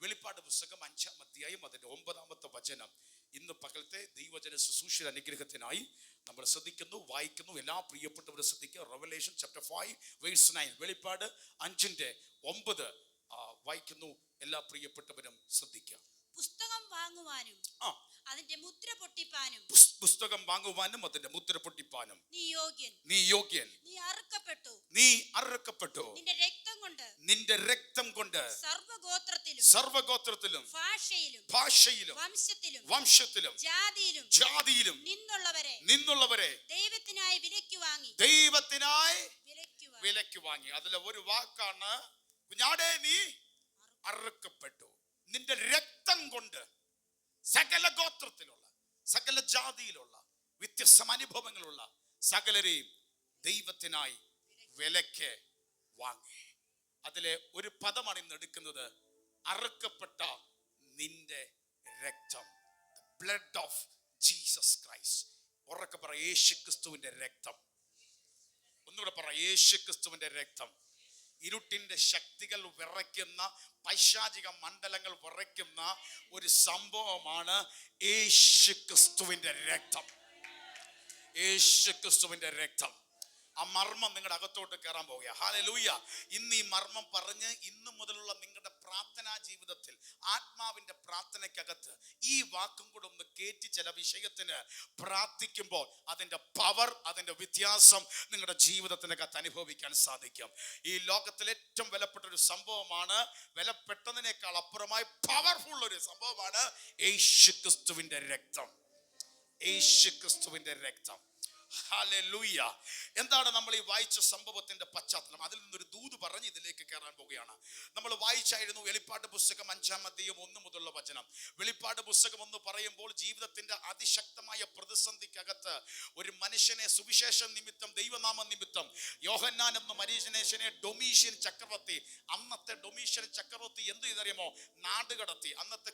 വെളിപ്പാട് പുസ്തകം 5-ാം അധ്യായം അതിന്റെ 9-ാമത്തെ വചനം. ഇന്ന് പകലത്തെ ദൈവവചന ശുശ്രൂഷ അനുഗ്രഹത്തിനായി നമ്മൾ ശ്രദ്ധിക്കുന്നു, വായിക്കുന്നു. എല്ലാ പ്രിയപ്പെട്ടവരും ശ്രദ്ധിക്കുക. Revelation chapter 5 verse 9. വെളിപ്പാട് 5:9 വായിക്കുന്നു. എല്ലാ പ്രിയപ്പെട്ടവരും ശ്രദ്ധിക്കുക. പുസ്തകം വാങ്ങുവാനും അതിന്റെ മുദ്ര പൊട്ടിപ്പാനും, പുസ്തകം വാങ്ങുവാനും അതിന്റെ മുദ്ര പൊട്ടിപ്പാനും നീ യോഗ്യൻ. നീ അറുക്കപ്പെട്ടു. നിന്റെ രക്തം കൊണ്ട് സർവഗോത്രത്തിലും ഭാഷയിലും വംശത്തിലും ജാതിയിലും നിന്നുള്ളവരെ ദൈവത്തിനായി വിലയ്ക്ക് വാങ്ങി. അതിലെ ഒരു വാക്കാണ് കുഞ്ഞാടേ നീ അറുക്കപ്പെട്ടു. നിന്റെ രക്തം കൊണ്ട് സകല ഗോത്രത്തിലുള്ള, സകല ജാതിയിലുള്ള, വ്യത്യസ്ത അനുഭവങ്ങളുള്ള സകലരെയും ദൈവത്തിനായി വിലയ്ക്ക് വാങ്ങി. അതിലെ ഒരു പദമാണ് ഇന്ന് എടുക്കുന്നത്, അറുക്കപ്പെട്ട നിന്റെ രക്തം. Blood of Jesus Christ. ഉറക്കെ പറ, യേശു ക്രിസ്തുവിന്റെ രക്തം. ഒന്നുകൂടെ പറ, യേശു ക്രിസ്തുവിന്റെ രക്തം. ഇരുട്ടിന്റെ ശക്തികൾ വിറയ്ക്കുന്ന, പൈശാചിക മണ്ഡലങ്ങൾ വിറയ്ക്കുന്ന ഒരു സംഭവമാണ് യേശു ക്രിസ്തുവിന്റെ രക്തം. യേശു ക്രിസ്തുവിന്റെ രക്തം. ആ മർമ്മം നിങ്ങളുടെ അകത്തോട്ട് കയറാൻ പോവുക. ഹല്ലേലൂയ. ഇന്ന് ഈ മർമ്മം പറഞ്ഞ് ഇന്നു മുതലുള്ള നിങ്ങളുടെ പ്രാർത്ഥനാ ജീവിതത്തിൽ, ആത്മാവിന്റെ പ്രാർത്ഥനയ്ക്കകത്ത് ഈ വാക്കും കൂടെ ഒന്ന് കേറ്റി ചില വിഷയത്തിന് പ്രാർത്ഥിക്കുമ്പോൾ അതിന്റെ പവർ, അതിന്റെ വ്യത്യാസം നിങ്ങളുടെ ജീവിതത്തിനകത്ത് അനുഭവിക്കാൻ സാധിക്കും. ഈ ലോകത്തിൽ ഏറ്റവും വിലപ്പെട്ട ഒരു സംഭവമാണ്, വിലപ്പെട്ടതിനേക്കാൾ അപ്പുറമായി പവർഫുൾ ഒരു സംഭവമാണ് യേശു ക്രിസ്തുവിന്റെ രക്തം. യേശു ക്രിസ്തുവിന്റെ രക്തം. ഹല്ലേലൂയ. എന്താണ് നമ്മൾ ഈ വായിച്ച സംഭവത്തിന്റെ പശ്ചാത്തലം? അതിൽ നിന്നൊരു ദൂത് പറഞ്ഞ് ഇതിലേക്ക് കയറാൻ പോവുകയാണ്. നമ്മൾ വായിച്ചായിരുന്നു വെളിപ്പാട് പുസ്തകം 5-ാം അധ്യായം 1 മുതലുള്ള വചനം. വെളിപ്പാട് പുസ്തകം എന്ന് പറയുമ്പോൾ ജീവിതത്തിന്റെ അതിശക്തമായ പ്രതിസന്ധിക്കകത്ത് ഒരു മനുഷ്യനെ സുവിശേഷ നിമിത്തം, ദൈവനാമ നിമിത്തം, യോഹന്നാൻ എന്ന മനുഷ്യനെ ഡൊമീഷ്യൻ ചക്രവർത്തി, അന്നത്തെ ഡൊമീഷ്യൻ ചക്രവർത്തി എന്ത് ചെയ്തറിയുമോ? നാട് കടത്തി. അന്നത്തെ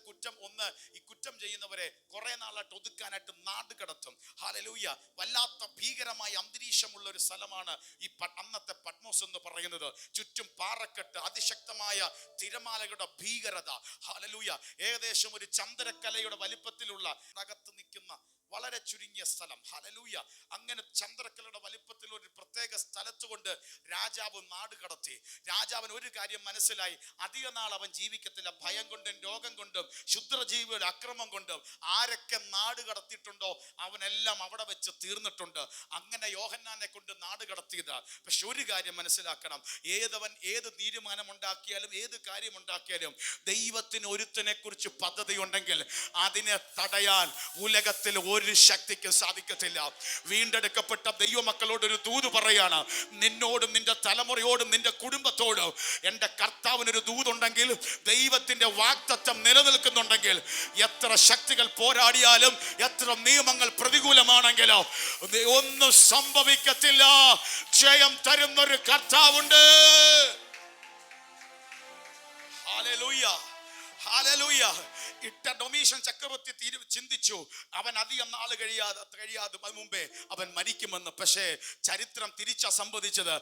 ഈ കുറ്റം ചെയ്യുന്നവരെ കുറെ നാളായിട്ട് ഒതുക്കാനായിട്ട് നാട് കടത്തും. ഹല്ലേലൂയ. വല്ലാത്ത ഭീകരമായ അന്തരീക്ഷമുള്ള ഒരു സ്ഥലമാണ് ഈ അന്നത്തെ പത്മോസ് എന്ന് പറയുന്നത്. ചുറ്റും പാറക്കെട്ട്, അതിശക്തമായ തിരമാലകളുടെ ഭീകരത. ഹല്ലേലൂയ. ഏകദേശം ഒരു ചന്ദ്രക്കലയുടെ വലിപ്പത്തിലുള്ള അകത്ത് നിൽക്കുന്ന വളരെ ചുരുങ്ങിയ സ്ഥലം. ഹല്ലേലൂയ. അങ്ങനെ ചന്ദ്രക്കലയുടെ വലിപ്പത്തിൽ ഒരു പ്രത്യേക സ്ഥലത്ത് കൊണ്ട് രാജാവ് നാട് കടത്തി. രാജാവിന് ഒരു കാര്യം മനസ്സിലായി, അധിക നാൾ അവൻ ജീവിക്കത്തില്ല. ഭയം കൊണ്ടും രോഗം കൊണ്ടും ക്ഷുദ്രജീവിയുടെ അക്രമം കൊണ്ടും ആരൊക്കെ നാട് കടത്തിയിട്ടുണ്ടോ അവനെല്ലാം അവിടെ വെച്ച് തീർന്നിട്ടുണ്ട്. അങ്ങനെ യോഹന്നാനെ കൊണ്ട് നാട് കടത്തിയത്. പക്ഷെ ഒരു കാര്യം മനസ്സിലാക്കണം, ഏത് തീരുമാനം ഉണ്ടാക്കിയാലും, ഏത് കാര്യം ഉണ്ടാക്കിയാലും ദൈവത്തിന് ഒരുത്തനെ കുറിച്ച് പദ്ധതി ഉണ്ടെങ്കിൽ അതിനെ തടയാൻ ഉലകത്തിൽ ഒരു ശക്തിക്ക് സാധിക്കത്തില്ല. വീണ്ടെടുക്കപ്പെട്ട ദൈവമക്കളോട് ഒരു ദൂത് പറയാണ്, നിന്നോടും നിന്റെ തലമുറയോടും നിന്റെ കുടുംബത്തോടും എൻ്റെ കർത്താവിനൊരു ദൂതുണ്ടെങ്കിൽ, ദൈവത്തിന്റെ വാഗ്ദത്തം നിലനിൽക്കുന്നുണ്ടെങ്കിൽ, എത്ര ശക്തികൾ പോരാടിയാലും, എത്ര നിയമങ്ങൾ പ്രതികൂലമാണെങ്കിലോ ഒന്നും സംഭവിക്കത്തില്ല. ജയം തരുന്നൊരു കർത്താവുണ്ട്. ഹല്ലേലൂയ. ഹല്ലേലൂയ. ഇട്ട ഡൊമീഷ്യൻ ചക്രവർത്തി ചിന്തിച്ചു, അവൻ അധികം നാൾ കഴിയാതെ മുമ്പേ അവൻ മരിക്കുമെന്ന്. പക്ഷേ ചരിത്രം തിരിച്ചാ സംഭവിച്ചത്.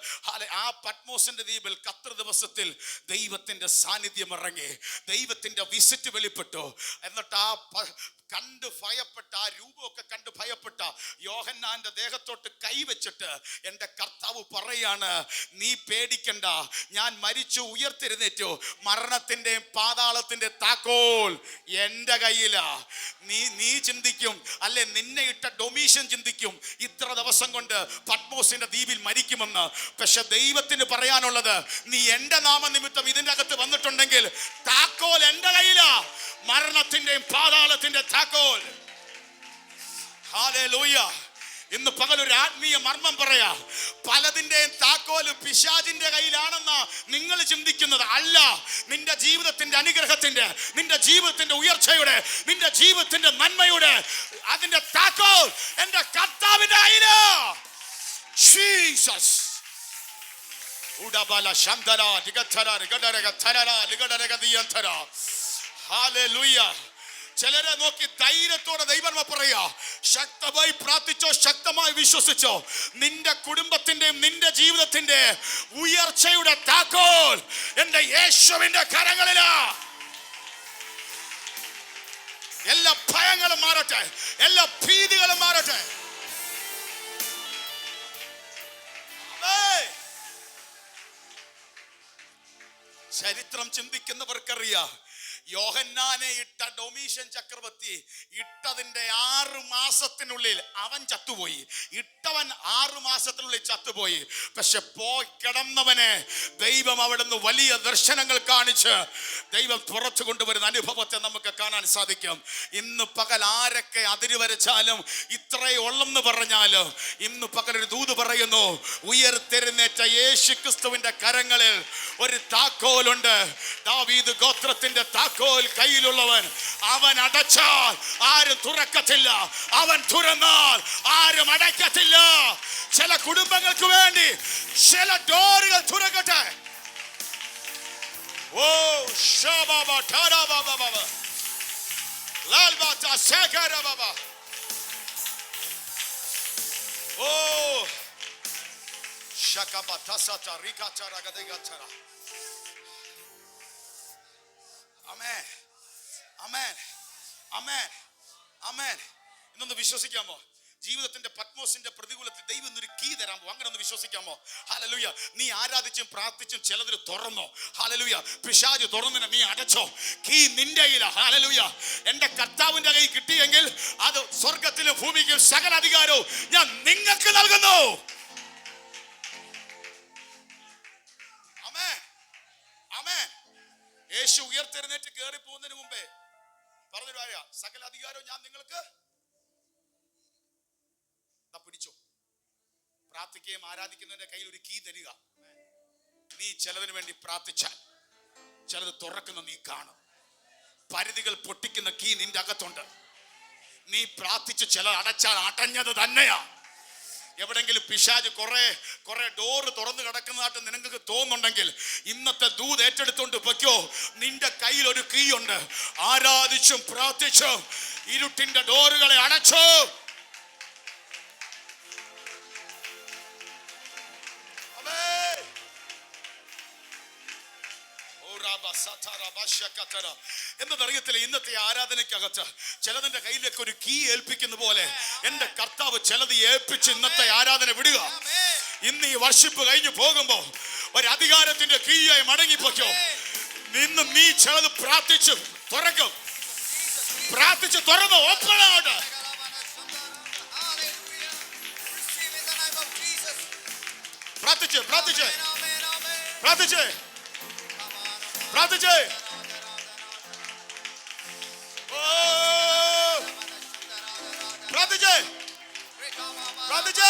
ആ പത്മോസിന്റെ ദ്വീപിൽ 10 ദിവസത്തിൽ ദൈവത്തിന്റെ സാന്നിധ്യം ഇറങ്ങി, ദൈവത്തിന്റെ വിസിറ്റ് വെളിപ്പെട്ടു. എന്നിട്ട് കണ്ട് ഭയപ്പെട്ട, ആ രൂപമൊക്കെ കണ്ട് ഭയപ്പെട്ട യോഹന്നാന്റെ ദേഹത്തോട്ട് കൈവച്ചിട്ട് എൻ്റെ കർത്താവ് പറയാണ്, നീ പേടിക്കണ്ട, ഞാൻ മരിച്ചു ഉയർത്തെഴുന്നേറ്റു, മരണത്തിന്റെയും പാതാളത്തിന്റെ താക്കോൽ എൻ്റെ കയ്യിലാ. നീ ചിന്തിക്കും, അല്ലെ നിന്നെ ഇട്ട ഡൊമീഷ്യൻ ചിന്തിക്കും, ഇത്ര ദിവസം കൊണ്ട് പത്മോസിന്റെ ദ്വീപിൽ മരിക്കുമെന്ന്. പക്ഷെ ദൈവത്തിന് പറയാനുള്ളത്, നീ എൻ്റെ നാമനിമിത്തം ഇതിൻ്റെ അകത്ത് വന്നിട്ടുണ്ടെങ്കിൽ താക്കോൽ എൻ്റെ കയ്യിലാ, മരണത്തിന്റെയും പാതാളത്തിന്റെ താക്കോൽ. ഹല്ലേലൂയ. ഇന്ന് പകലൊരു ആത്മീയ മർമ്മം പറയാ, പലതിന്റെയും താക്കോല് പിശാചിന്റെ കയ്യിലാണെന്നാ നിങ്ങൾ ചിന്തിക്കുന്നത്. അല്ല, നിന്റെ ജീവിതത്തിന്റെ അനുഗ്രഹത്തിന്റെ, നിന്റെ ജീവിതത്തിന്റെ ഉയർച്ചയുടെ, നിന്റെ ജീവിതത്തിന്റെ നന്മയുടെ അതിന്റെ താക്കോൽ എന്റെ കർത്താവിന്റെ കയ്യിലാ. ജീസസ്. ഉടബല ശന്തര ദിഗധര ദിഗധരക ധരര ദിഗധരക ദിയന്തര. ഹല്ലേലൂയ. ചിലരെ നോക്കി ധൈര്യത്തോടെ ദൈവം പറയാ, ശക്തമായി പ്രാർത്ഥിച്ചോ, ശക്തമായി വിശ്വസിച്ചോ, നിന്റെ കുടുംബത്തിന്റെയും നിന്റെ ജീവിതത്തിന്റെ ഉയർച്ചയുടെ താക്കോൽ എന്റെ യേശുവിന്റെ കരങ്ങളിലാ. മാറട്ടെ, എല്ലാ ഭീതികളും മാറട്ടെ. ചരിത്രം ചിന്തിക്കുന്നവർക്കറിയാം, യോഹന്നാനെ ഇട്ട ഡൊമീഷ്യൻ ചക്രവർത്തി ഇട്ടതിന്റെ 6 മാസത്തിനുള്ളിൽ അവൻ ചത്തുപോയി. ഇട്ടവൻ 6 മാസത്തിനുള്ളിൽ ചത്തുപോയി. പക്ഷെ പോയി കിടന്നവനെ ദൈവം അവിടുന്ന് വലിയ ദർശനങ്ങൾ കാണിച്ച് ദൈവം പുറത്തു കൊണ്ടുവരുന്ന അനുഭവത്തെ നമുക്ക് കാണാൻ സാധിക്കും. ഇന്ന് പകൽ ആരൊക്കെ അതിര് വരച്ചാലും ഇത്രയേ ഉള്ളെന്ന് പറഞ്ഞാലും ഇന്ന് പകൽ ഒരു ദൂത് പറയുന്നു, ഉയർത്തെഴുന്നേറ്റ യേശു ക്രിസ്തുവിന്റെ കരങ്ങളിൽ ഒരു താക്കോലുണ്ട്. ദാവീദ് ഗോത്രത്തിന്റെ താക്കോൽ കയ്യിലുള്ളവൻ. അവൻ അടച്ചാൽ ആരും തുറക്കത്തില്ല, അവൻ തുറന്നാൽ ആരും അടയ്ക്കത്തില്ല. ചില കുടുംബങ്ങൾക്ക് വേണ്ടി ചില ഡോറുകൾ തുറക്കട്ടെ. ഓ ഷബബ ഠരബബബ ലാൽബാത ശകരബബ. ഓ ശകബതസത റികചരഗദഗചര. ആമേൻ, ആമേൻ, ആമേൻ, ആമേൻ. ഇന്നൊന്ന് വിശ്വസിക്കാമോ? ജീവിതത്തിന്റെ പത്മോസിന്റെ പ്രതികൂലത്തിൽ ദൈവം ഒരു കീ തരാൻ പോകും. അങ്ങനെ ഒന്ന് വിശ്വസിക്കാമോ? ഹല്ലേലൂയ. നീ ആരാധിച്ചും പ്രാർത്ഥിച്ചും ചിലതിൽ തുറന്നോ? ഹല്ലേലൂയ. പിശാച് തുറന്നിനെ നീ അടച്ചോ? കീ നിന്റെ കയ്യിലാ. ഹല്ലേലൂയ. എന്റെ കർത്താവിന്റെ കൈ കിട്ടിയെങ്കിൽ അത് സ്വർഗത്തിലും ഭൂമിക്കും സകല അധികാരവും ഞാൻ നിങ്ങൾക്ക് നൽകുന്നു. ആമേൻ, ആമേൻ. യേശു ഉയർത്തെഴുന്നേറ്റ് കയറി പോകുന്നതിന് മുമ്പേ പറഞ്ഞൊരു കാര്യം, സകല അധികാരവും ഞാൻ നിങ്ങൾക്ക് പിടിച്ചോ. പ്രാർത്ഥിക്കുകയും ആരാധിക്കുന്നതിന്റെ കയ്യിൽ ഒരു കീ തരിക. നീ ചിലതിന് വേണ്ടി പ്രാർത്ഥിച്ചാൽ ചിലത് തുറക്കുന്ന നീ കാണും. പരിധികൾ പൊട്ടിക്കുന്ന കീ നിന്റെ അകത്തുണ്ട്. നീ പ്രാർത്ഥിച്ച് ചില അടച്ചാൽ അടഞ്ഞത് തന്നെയാ. എവിടെങ്കിലും പിശാച് കുറെ ഡോറ് തുറന്നു കിടക്കുന്നതായിട്ട് നിനക്ക് തോന്നുന്നുണ്ടെങ്കിൽ ഇന്നത്തെ ദൂത് ഏറ്റെടുത്തോണ്ട് പൊയ്ക്കോ. നിന്റെ കയ്യിൽ ഒരു കീ ഉണ്ട്. ആരാധിച്ചും പ്രാർത്ഥിച്ചും ഇരുട്ടിന്റെ ഡോറുകളെ അടച്ചോ. എന്നതറിയത്തില്ല. ഇന്നത്തെ ആരാധനയ്ക്കകത്ത് ചിലതിന്റെ കയ്യിലേക്ക് ഒരു കീ ഏൽപ്പിക്കുന്ന പോലെ എന്റെ കർത്താവ് ചിലത് ഏൽപ്പിച്ച് ഇന്നത്തെ ആരാധന വിടുക. ഇന്ന് ഈ വർഷിപ്പ് കഴിഞ്ഞു പോകുമ്പോ ഒരു അധികാരത്തിന്റെ കീയായി മടങ്ങിപ്പോക്കോ. ഇന്ന് നീ ചിലത് പ്രാർത്ഥിച്ചു തുറക്കും. പ്രാർത്ഥിച്ച് തുറന്ന് ഓപ്പൺ ആവട്ടെ. പ്രാർത്ഥിച്ച് പ്രാർത്ഥിച്ച് പ്രാർത്ഥിച്ച് പ്രാർത്ഥിച്ച്. പ്രാർത്ഥിച്ച് പ്രാർത്ഥിച്ച്.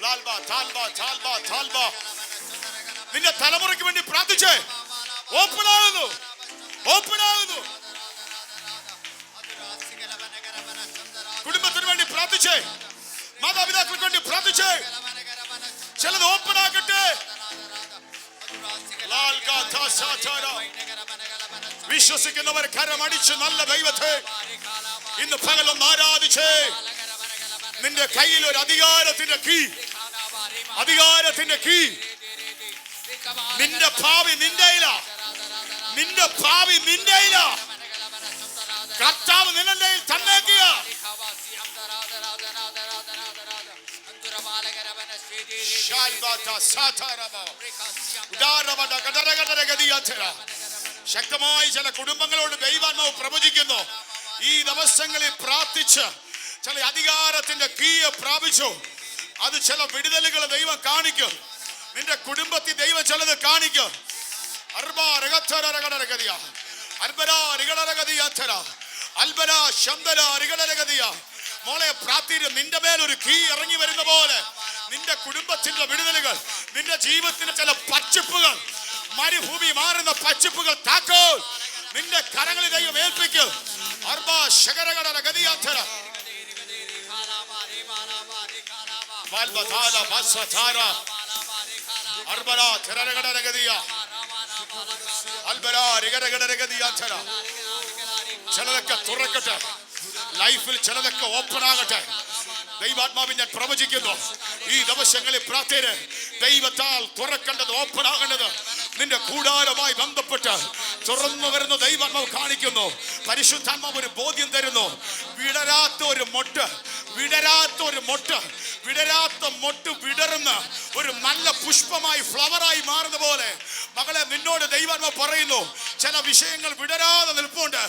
ലാൽബാ താൽബാ താൽബാ താൽബാ. നിന്റെ തലമുറയ്ക്ക് വേണ്ടി പ്രാർത്ഥിച്ച്. ഓപ്പൺ ആകുന്നു, ഓപ്പൺ ആകുന്നു. കുടുംബത്തിന് വേണ്ടി പ്രാർത്ഥിച്ച്, മാതാപിതാക്കൾക്ക് വേണ്ടി പ്രാർത്ഥിച്ച്. ചിലത് ഓപ്പൺ ആക്കട്ടെ. വിശ്വസിക്കുന്നവർ കരമടിച്ച് നല്ല ദൈവത്തെ ഇന്ന് പകലൊന്ന് ആരാധിച്ച്. നിന്റെ കയ്യിൽ ഒരു അധികാരത്തിന്റെ കീ, അധികാരത്തിന്റെ കീ. നിന്റെ ഭാവി നിന്റെയിലാ, നിന്റെ ഭാവി നിന്റെയിലാ. കർത്താവ് നിന്റെ കയ്യിൽ തന്നേക്കുക. ശക്തമായി ചില കുടുംബങ്ങളോട് ദൈവാത്മാവ് പ്രവചിക്കുന്നു. ഈ ദിവസങ്ങളിൽ പ്രാർത്ഥിച്ച് ചില അധികാരത്തിന്റെ കീയെ പ്രാപിച്ചു. അത് ചില വിടുതലുകൾ ദൈവം കാണിക്കും. നിന്റെ കുടുംബത്തിൽ ദൈവം ചിലത് കാണിക്കും. മോളെ പ്രാർത്ഥിച്ച് നിന്റെ മേലൊരു കീ ഇറങ്ങി വരുന്ന പോലെ നിന്റെ കുടുംബത്തിന്റെ വിടുതലുകൾ, നിന്റെ ജീവിതത്തിന്റെ ചില പച്ചപ്പുകൾ, മരുഭൂമി മാറുന്ന പച്ചപ്പുകൾ താക്കോൽ നിന്റെ കരങ്ങളിൽ ദൈവം ഏൽപ്പിക്കും. ചിലതൊക്കെ തുറക്കട്ടെ. ലൈഫിൽ ചിലതൊക്കെ ഓപ്പൺ ആകട്ടെ. ദൈവാത്മാവിൽ ഞാൻ പ്രവചിക്കുന്നു. ഈ ദിവസങ്ങളിൽ പ്രാർത്ഥന ദൈവത്താൽ തുറക്കേണ്ടത്, ഓപ്പൺ ആകേണ്ടത് നിന്റെ കൂടാരമായി ബന്ധപ്പെട്ട ആയിട്ട് തുറന്നു വരുന്ന ദൈവാത്മാവ് കാണിക്കുന്നു. പരിശുദ്ധാത്മാവ് ഒരു ബോധ്യം തരുന്നു. വിടരാത്ത ഒരു മൊട്ട്, വിടരാത്ത ഒരു മൊട്ട്, വിടരാത്ത മൊട്ട് വിടർന്ന് ഒരു നല്ല പുഷ്പമായി ഫ്ലവറായി മാറുന്ന പോലെ മകളെ നിന്നോട് ദൈവാത്മാവ് പറയുന്നു. ചില വിഷയങ്ങൾ വിടരാതെ നിൽപ്പുണ്ട്.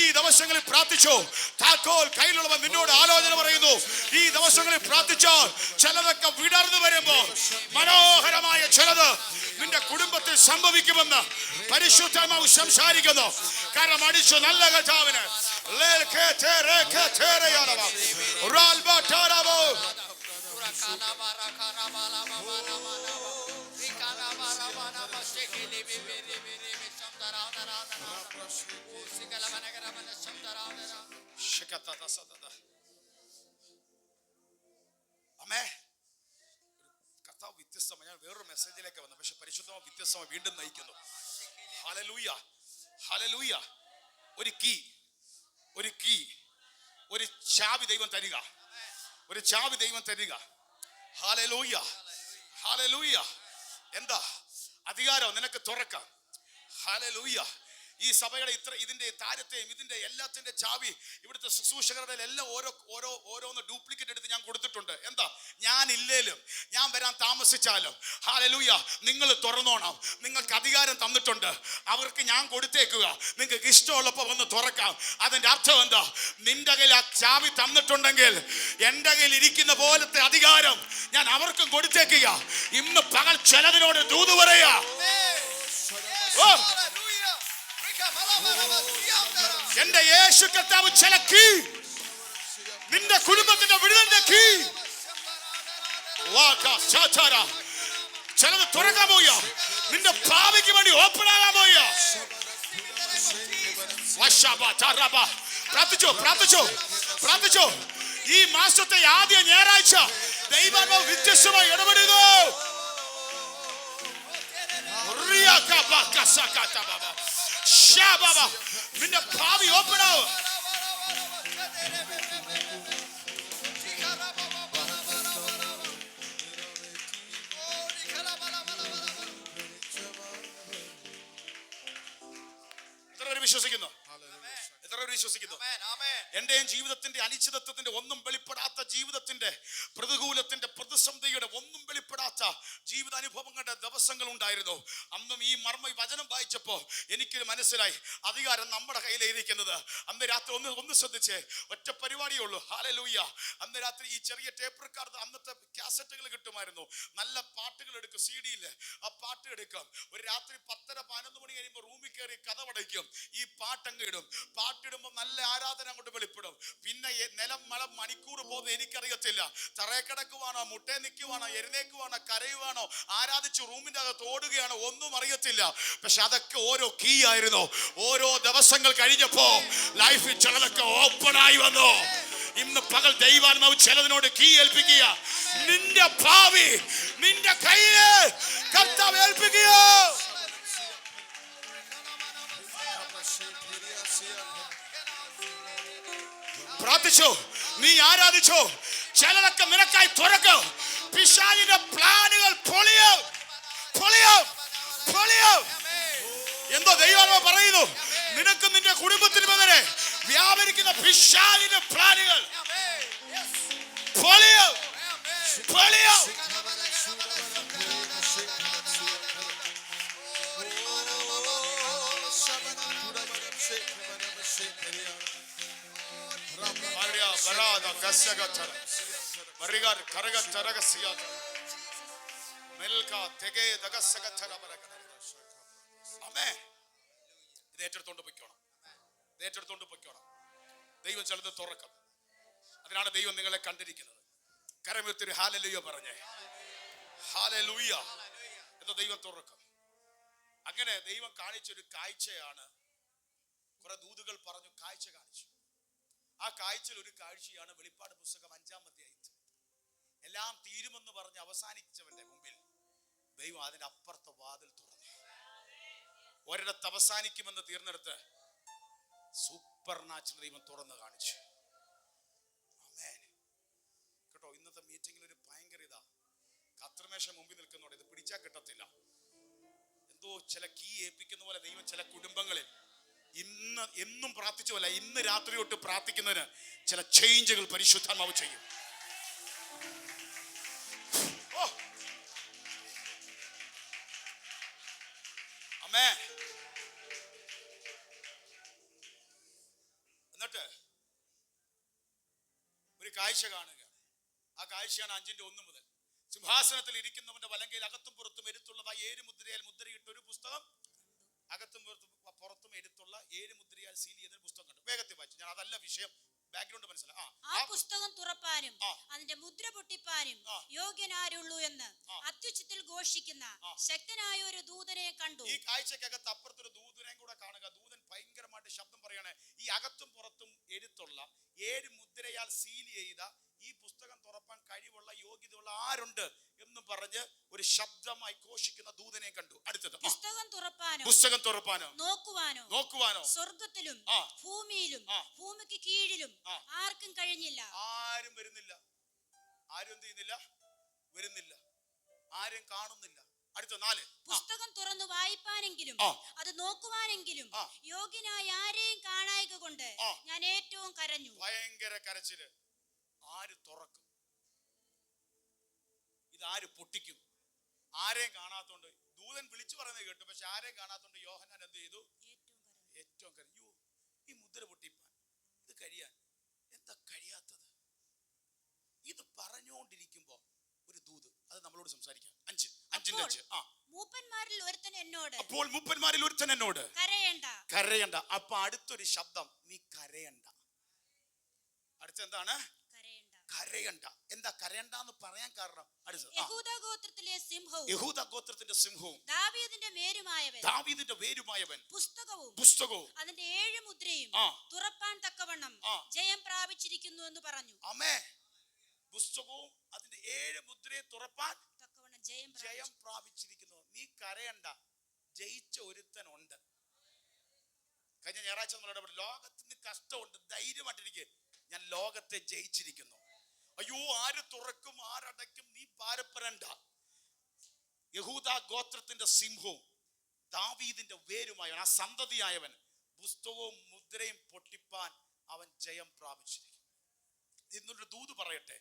ഈ ദിവസങ്ങളിൽ പ്രാർത്ഥിച്ചോ. താക്കോൽ കയ്യിലുള്ളവൻ നിന്നോട് ആലോചന പറയുന്നു. ഈ ദിവസങ്ങളിൽ പ്രാർത്ഥിച്ചാൽ ചിലതൊക്കെ വിടർന്നു വരുമ്പോ മനോഹരമായ ചിലത് നിന്റെ കുടുംബത്തിൽ സംഭവിക്കുമെന്ന് പരിശുദ്ധാത്മാവ് സംസാരിക്കുന്നു. കാരണം അടിച്ചു നല്ല കർത്താവിന് കർത്താവ് വ്യത്യസ്തമായി. ഞാൻ വേറൊരു മെസ്സേജിലേക്ക് വന്നു, പക്ഷെ പരിശുദ്ധമായി വ്യത്യസ്തമായി വീണ്ടും നയിക്കുന്നു. Hallelujah, hallelujah. ഒരു കീ, ഒരു ചാവി ദൈവം തരിക, ഒരു ചാവി ദൈവം തരിക. Hallelujah, hallelujah. എന്താ അധികാരം നിനക്ക് തുറക്കാം. ഹല്ലേലൂയ. ഈ സഭയുടെ ഇതിന്റെ താരത്തെയും ഇതിന്റെ എല്ലാത്തിന്റെ ചാവി ഇവിടുത്തെ ശുശ്രൂഷകരുടെ എല്ലാം ഓരോന്ന് ഡ്യൂപ്ലിക്കേറ്റ് എടുത്ത് ഞാൻ കൊടുത്തിട്ടുണ്ട്. എന്താ, ഞാൻ ഇല്ലേലും ഞാൻ വരാൻ താമസിച്ചാലും ഹല്ലേലൂയ നിങ്ങൾ തുറന്നോണം. നിങ്ങൾക്ക് അധികാരം തന്നിട്ടുണ്ട്, അവർക്ക് ഞാൻ കൊടുത്തേക്കുക. നിങ്ങൾക്ക് ഇഷ്ടമുള്ളപ്പോൾ വന്ന് തുറക്കാം. അതിന്റെ അർത്ഥം എന്താ, നിന്റെ കയ്യിൽ ആ ചാവി തന്നിട്ടുണ്ടെങ്കിൽ എൻ്റെ കയ്യിൽ ഇരിക്കുന്ന പോലത്തെ അധികാരം ഞാൻ അവർക്കും കൊടുത്തേക്കുക. ഇന്ന് പകൽ ചിലതിനോട് ദൂത് പറയാ. എന്റെ യേശു കർത്താവ് ചില കീ, നിന്റെ കുടുംബത്തിന്റെ വിടുതലിന്റെ കീ ചിലത് തുറക്കാൻ പോയോ. നിന്റെ ഭാവിക്ക് വേണ്ടി ഓപ്പൺ ആകാൻ പോയോ. പ്രാർത്ഥിച്ചോ, പ്രാർത്ഥിച്ചോ, പ്രാർത്ഥിച്ചോ. ഈ മാസത്തെ ആദ്യ ഞായറാഴ്ച ദൈവാത്മാവ് വ്യത്യസ്തമായി ഇടപെടുന്നു. നിന്റെ ഭാവി ഓപ്പൺ ആവും. എത്ര പേര് വിശ്വസിക്കുന്നു? എത്ര പേര് വിശ്വസിക്കുന്നു? എന്റെയും ജീവിതത്തിന്റെ അനിശ്ചിതത്വത്തിന്റെ ഒന്നും വെളിപ്പെടാത്ത ജീവിതത്തിന്റെ പ്രതികൂലത്തിന്റെ പ്രതിസന്ധിയുടെ ഒന്നും വെളിപ്പെടാത്ത ജീവിതാനുഭവങ്ങളുടെ ദിവസങ്ങൾ ഉണ്ടായിരുന്നു. അന്നും ഈ വചനം വായിച്ചപ്പോ എനിക്കൊരു മനസ്സിലായി, അധികാരം നമ്മുടെ കയ്യിലിരിക്കുന്നത്. അന്ന് രാത്രി ഒന്ന് ശ്രദ്ധിച്ചേ, ഒറ്റ പരിപാടിയേ ഉള്ളൂ. ഹല്ലേലൂയ. അന്ന് രാത്രി ഈ ചെറിയ ടേപ്പ് റെക്കോർഡർ, അന്നത്തെ കാസറ്റുകൾ കിട്ടുമായിരുന്നു. നല്ല പാട്ടുകൾ എടുക്കും, CD-യിൽ ആ പാട്ട് എടുക്കും. ഒരു രാത്രി 10:30-11 മണി കഴിയുമ്പോൾ റൂമിൽ കയറി കഥവടയ്ക്കും, ഈ പാട്ടങ്ങ് ഇടും. പാട്ടിടുമ്പോൾ നല്ല ആരാധന അങ്ങോട്ട് വെളിപ്പെടും. പിന്നെ നിലം മളം മണിക്കൂർ പോകുന്നത് എനിക്കറിയത്തില്ല. തറയെ കിടക്കുവാണോ, മുട്ടേ നിൽക്കുവാണോ, എഴുന്നേക്കുവാണോ, കരയുവാണോ, ആരാധിച്ച് റൂമിന്റെ അകത്ത് ഓടുകയാണോ, ഒന്നും അറിയത്തില്ല. പക്ഷെ അതൊക്കെ ഓരോ കീ ആയിരുന്നു. ഓരോ ദിവസങ്ങൾ കഴിഞ്ഞപ്പോ ലൈഫിൽ ചിലതൊക്കെ ഓപ്പൺ ആയി വന്നു. ഇന്ന് പകൽ ദൈവാത്മാവ് ചിലതിനോട് കീ ഏൽപ്പിക്കുക. നിന്റെ ഭാവി നിന്റെ കയ്യില് കർത്താവ് ഏൽപ്പിക്കുക. പ്രാർത്ഥിച്ചോ, നീ ആരാധിച്ചോ, ചിലതൊക്കെ നിനക്കായി തുറക്കും. പിശാചിന്റെ പ്ലാനുകൾ പൊളിയും, പൊളിയും, പൊളിയും. എന്തോ ദൈവം പറയുന്നു, നിനക്കും നിന്റെ കുടുംബത്തിനും എതിരെ വ്യാപരിക്കുന്ന പിശാചിന്റെ പ്ലാനുകൾ പൊളിയും, പൊളിയും. ഇത് ഏറ്റെടുത്തോണ്ട് പൊയ്ക്കോണം, ഇത് ഏറ്റെടുത്തോണ്ട് പൊയ്ക്കോണം. ദൈവം ചിലത് തുറക്കും. അതിനാണ് ദൈവം നിങ്ങളെ കണ്ടിരിക്കുന്നത്. കരമുയർത്തി ഹല്ലേലൂയ പറഞ്ഞേ. ഹല്ലേലൂയ. എന്തോ ദൈവം തുറക്കും. അങ്ങനെ ദൈവം കാണിച്ചൊരു കാഴ്ചയാണ്. കുറെ ദൂതുകൾ പറഞ്ഞു, കാഴ്ച കാണിച്ചു. ആ കാഴ്ചയിൽ ഒരു കാഴ്ചയാണ് വെളിപ്പാട് പുസ്തകം 5-ാം അധ്യായത്തിൽ. എല്ലാം തീരുമെന്ന് പറഞ്ഞ് അവസാനിച്ചവന്റെ മുമ്പിൽ ദൈവം അതിന്റെ അപ്പുറത്തെ വാതിൽ തുറന്നു. ഒരിടത്ത് അവസാനിക്കുമെന്ന് തീർന്നെടുത്ത് സൂപ്പർ നാച്ചുറൽ ദൈവം തുറന്ന് കാണിച്ചു. ആമേൻ. കേട്ടോ, ഇന്നത്തെ മീറ്റിംഗിൽ ഒരു ഭയങ്കര കത്രിമേശ മുമ്പിൽ നിൽക്കുന്നോടെ ഇത് പിടിച്ചാൽ കിട്ടത്തില്ല. എന്തോ ചില കീ ഏൽപ്പിക്കുന്ന പോലെ ദൈവം ചില കുടുംബങ്ങളിൽ എന്നും പ്രാർത്ഥിച്ച പോലെ ഇന്ന് രാത്രി തൊട്ട് പ്രാർത്ഥിക്കുന്നതിന് ചില ചേഞ്ചുകൾ പരിശുദ്ധാത്മാവ് ചെയ്യും. അമ്മേ, എന്നിട്ട് ഒരു കാഴ്ച കാണുക. ആ കാഴ്ചയാണ് 5:1 മുതൽ. സിംഹാസനത്തിൽ ഇരിക്കുന്നവന്റെ വലങ്കയിൽ അകത്തും പുറത്തും എഴുത്തുള്ളതായി 7 മുദ്രയാൽ മുദ്രയിട്ട ഒരു പുസ്തകം, അകത്തും പുറത്തും എഴുത്തുള്ള 7 മുദ്രയാൽ സീൽ ചെയ്ത പുസ്തകം കണ്ടു. വേഗത്തിൽ വായിച്ചു. ഞാൻ അതല്ല വിഷയം, ബാക്ക്ഗ്രൗണ്ട് മനസ്സിലായി. ആ പുസ്തകം തുറപ്പാനും അതിന്റെ മുദ്ര പൊട്ടിപ്പാനും യോഗ്യനാരുള്ളൂ എന്ന് അത്യുച്ചത്തിൽ ഘോഷിക്കുന്ന ശക്തനായ ഒരു ദൂതനെ കണ്ടു. ഈ കാഴ്ചക്കകത്ത് അപ്പുറത്തൊരു ദൂതനെ കൂടെ കാണുക. ദൂതൻ ഭയങ്കരമായിട്ട് ശബ്ദം പറയാണ്, ഈ അകത്തും പുറത്തും എഴുത്തുള്ള 7 മുദ്രയാൽ സീൽ ചെയ്ത ഈ പുസ്തകം തുറപ്പാൻ കഴിവുള്ള യോഗ്യതയുള്ള ആരുണ്ട് എന്ന് പറഞ്ഞ് ഒരു ശബ്ദമായി ഘോഷിക്കുന്ന ദൂതനെ കണ്ടു. അടുത്തത്, പുസ്തകം തുറപ്പാനോ നോക്കുവാനോ സ്വർഗത്തിലും ഭൂമിയിലും ഭൂമിക്ക് കീഴിലും ആർക്കും കഴിഞ്ഞില്ല. ആരും വരുന്നില്ല, ആരും എന്ത് ചെയ്യുന്നില്ല, വരുന്നില്ല, ആരും കാണുന്നില്ല. അടുത്ത 4, പുസ്തകം തുറന്നു വായിപ്പാനെങ്കിലും അത് നോക്കുവാനെങ്കിലും യോഗ്യനായ ആരെയും കാണായക കൊണ്ട് ഞാൻ ഏറ്റവും കരഞ്ഞു. ഭയങ്കര കരച്ചില്. ആര് തുറക്കും? ഇതാര് പൊട്ടിക്കും? ആരെയും കാണാത്തോണ്ട് ദൂതൻ വിളിച്ചു പറയുന്നത് കേട്ടു, പക്ഷെ ആരെയും കാണാത്തോണ്ട് യോഹന്നാൻ എന്ത് ചെയ്തു? ഏറ്റവും കരഞ്ഞു. ഈ മുദ്ര പൊട്ടിപ്പാൻ ഇത് കഴിയാൻ എന്താ കഴിയാത്തത്? ഇത് പറഞ്ഞുകൊണ്ടിരിക്കുമ്പോ ഒരു ദൂത്, അത് നമ്മളോട് സംസാരിക്കാം. 5:5. മൂപ്പന്മാരിൽ ഒരുത്തൻ എന്നോട്, അപ്പോൾ മൂപ്പന്മാരിൽ ഒരുത്തൻ എന്നോട് കരയണ്ട. അപ്പൊ അടുത്തൊരു ശബ്ദം, നീ കരയണ്ട. അടുത്ത എന്താണ്? കരയണ്ട. എന്താ കരയണ്ടെന്ന് പറയാൻ കാരണം? യഹൂദ ഗോത്രത്തിന്റെ സിംഹവും ദാവീദിന്റെ വേരുമായവൻ പുസ്തകവും അതിന്റെ 7 മുദ്രയും തുറപ്പാൻ തക്കവണ്ണം ജയം പ്രാപിച്ചിരിക്കുന്നു എന്ന് പറഞ്ഞു. ആമേ. പുസ്തകവും അതിന്റെ 7 മുദ്രയും തുറപ്പാൻ തക്കവണ്ണം ജയം പ്രാപിച്ചിരിക്കുന്നു. നീ കരയണ്ട, ജയിച്ച ഒരുത്തനുണ്ട്. കഴിഞ്ഞ ഞായറാഴ്ച നമ്മളോട് ലോകത്തിന് കഷ്ടമുണ്ട്, ധൈര്യമായിട്ടിരിക്കുക, ഞാൻ ലോകത്തെ ജയിച്ചിരിക്കുന്നു. അയ്യോ, ആര് തുറക്കും ആരടയ്ക്കും നീ ഭാരപ്പെടണ്ട. യഹൂദ ഗോത്രത്തിന്റെ സിംഹവും ദാവീദിന്റെ വേരുമായവൻ, ആ സന്തതിയായവൻ, പുസ്തകവും മുദ്രയും പൊട്ടിപ്പാൻ അവൻ ജയം പ്രാപിച്ചിരിക്കും. ഇന്നൊരു ദൂത് പറയട്ടെ,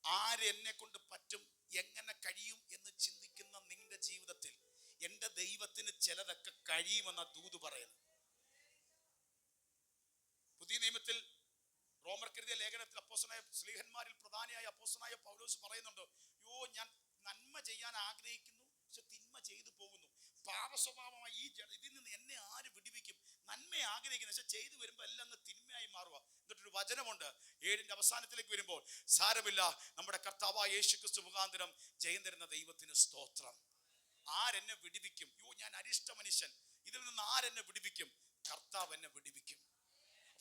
ആര് എന്നെ കൊണ്ട് പറ്റും, എങ്ങനെ കഴിയും എന്ന് ചിന്തിക്കുന്ന നിന്റെ ജീവിതത്തിൽ എന്റെ ദൈവത്തിന് ചിലതൊക്കെ കഴിയുമെന്ന ദൂത് പറയുന്നു. പുതിയ നിയമത്തിൽ റോമർക്കെഴുതിയ ലേഖനത്തിൽ അപ്പോസ്തലനായ സ്ലീഹന്മാരിൽ പ്രധാനിയായ അപ്പോസ്തലനായ പൗലോസ് പറയുന്നുണ്ട്, യോ ഞാൻ നന്മ ചെയ്യാൻ ആഗ്രഹിക്കുന്നു, പക്ഷെ തിന്മ ചെയ്തു പോകുന്നു. പാപസ്വഭാവമായി ഇതിൽ നിന്ന് എന്നെ ആര് വിടുവിക്കും? നന്മ ആഗ്രഹിക്കുന്നു, പക്ഷെ ചെയ്തു വരുമ്പോൾ എല്ലാം തിന്മയായി മാറുക. എന്നിട്ടൊരു വചനമുണ്ട് 7ന്റെ അവസാനത്തിലേക്ക് വരുമ്പോൾ, സാരമില്ല, നമ്മുടെ കർത്താവായ യേശുക്രിസ്തു മുഖാന്തരം ജയം തരുന്ന ദൈവത്തിന് സ്തോത്രം. ആരെന്നെ വിടുവിക്കും? യോ ഞാൻ അരിഷ്ട മനുഷ്യൻ, ഇതിൽ നിന്ന് ആരെന്നെ വിടുവിക്കും? കർത്താവ് എന്നെ വിടുവിക്കും.